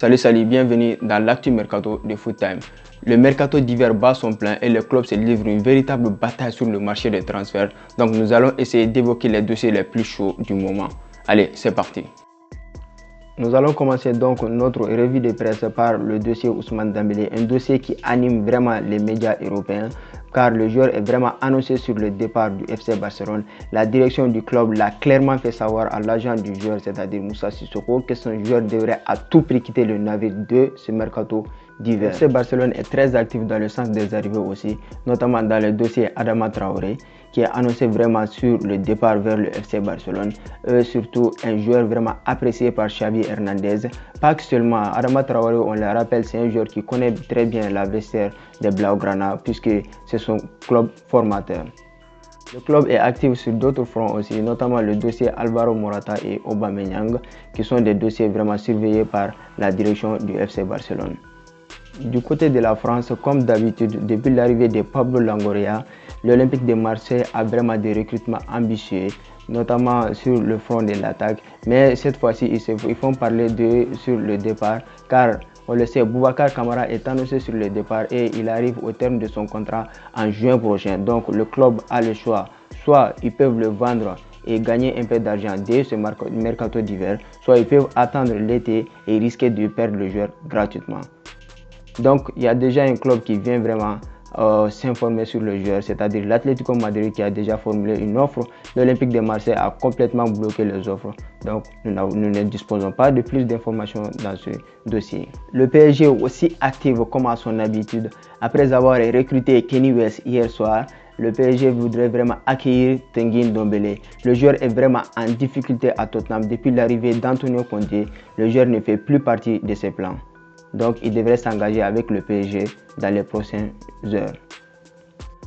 Salut, bienvenue dans l'actu mercato de Foot Time. Le mercato d'hiver bat son plein et le club se livre une véritable bataille sur le marché des transferts. Donc nous allons essayer d'évoquer les dossiers les plus chauds du moment. Allez, c'est parti. Nous allons commencer donc notre revue de presse par le dossier Ousmane Dembélé, un dossier qui anime vraiment les médias européens car le joueur est vraiment annoncé sur le départ du FC Barcelone. La direction du club l'a clairement fait savoir à l'agent du joueur, c'est-à-dire Moussa Sissoko, que son joueur devrait à tout prix quitter le navire de ce mercato d'hiver. Le FC Barcelone est très actif dans le sens des arrivées aussi, notamment dans le dossier Adama Traoré, qui est annoncé vraiment sur le départ vers le FC Barcelone. Surtout un joueur vraiment apprécié par Xavi Hernandez. Pas que seulement Adama Traoré, on le rappelle, c'est un joueur qui connaît très bien la vestiaire des Blaugrana puisque c'est son club formateur. Le club est actif sur d'autres fronts aussi, notamment le dossier Alvaro Morata et Aubameyang, qui sont des dossiers vraiment surveillés par la direction du FC Barcelone. Du côté de la France, comme d'habitude, depuis l'arrivée de Pablo Longoria, l'Olympique de Marseille a vraiment des recrutements ambitieux, notamment sur le front de l'attaque. Mais cette fois-ci, ils font parler sur le départ, car on le sait, Boubacar Kamara est annoncé sur le départ et il arrive au terme de son contrat en juin prochain. Donc le club a le choix, soit ils peuvent le vendre et gagner un peu d'argent dès ce mercato d'hiver, soit ils peuvent attendre l'été et risquer de perdre le joueur gratuitement. Donc il y a déjà un club qui vient vraiment s'informer sur le joueur, c'est-à-dire l'Atlético Madrid qui a déjà formulé une offre. L'Olympique de Marseille a complètement bloqué les offres. Donc nous ne disposons pas de plus d'informations dans ce dossier. Le PSG est aussi actif comme à son habitude. Après avoir recruté Kenny West hier soir, le PSG voudrait vraiment accueillir Tanguy Ndombele. Le joueur est vraiment en difficulté à Tottenham depuis l'arrivée d'Antonio Conte. Le joueur ne fait plus partie de ses plans. Donc il devrait s'engager avec le PSG dans les prochaines heures.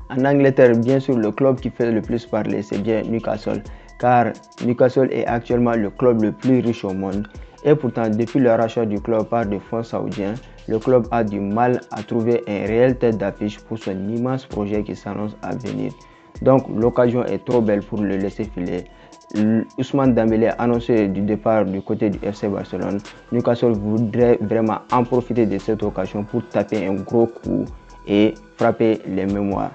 En Angleterre, bien sûr, le club qui fait le plus parler, c'est bien Newcastle, car Newcastle est actuellement le club le plus riche au monde. Et pourtant, depuis le rachat du club par des fonds saoudiens, le club a du mal à trouver un réel tête d'affiche pour son immense projet qui s'annonce à venir. Donc l'occasion est trop belle pour le laisser filer. Ousmane Dembélé annoncé du départ du côté du FC Barcelone. Newcastle voudrait vraiment en profiter de cette occasion pour taper un gros coup et frapper les mémoires.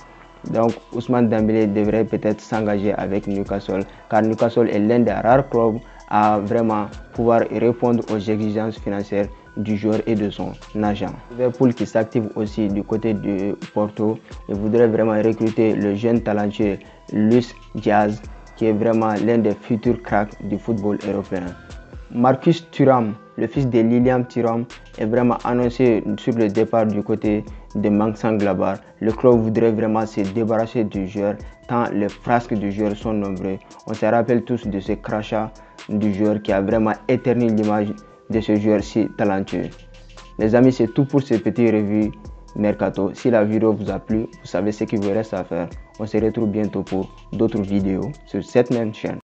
Donc Ousmane Dembélé devrait peut-être s'engager avec Newcastle car Newcastle est l'un des rares clubs à vraiment pouvoir répondre aux exigences financières du joueur et de son agent. Liverpool qui s'active aussi du côté de Porto et voudrait vraiment recruter le jeune talentueux Luis Diaz, qui est vraiment l'un des futurs cracks du football européen. Marcus Thuram, le fils de Lilian Thuram, est vraiment annoncé sur le départ du côté de Mönchengladbach. Le club voudrait vraiment se débarrasser du joueur tant les frasques du joueur sont nombreux. On se rappelle tous de ce crachat du joueur qui a vraiment éterni l'image de ce joueur si talentueux. Les amis, c'est tout pour ce petit revue mercato. Si la vidéo vous a plu, vous savez ce qu'il vous reste à faire. On se retrouve bientôt pour d'autres vidéos sur cette même chaîne.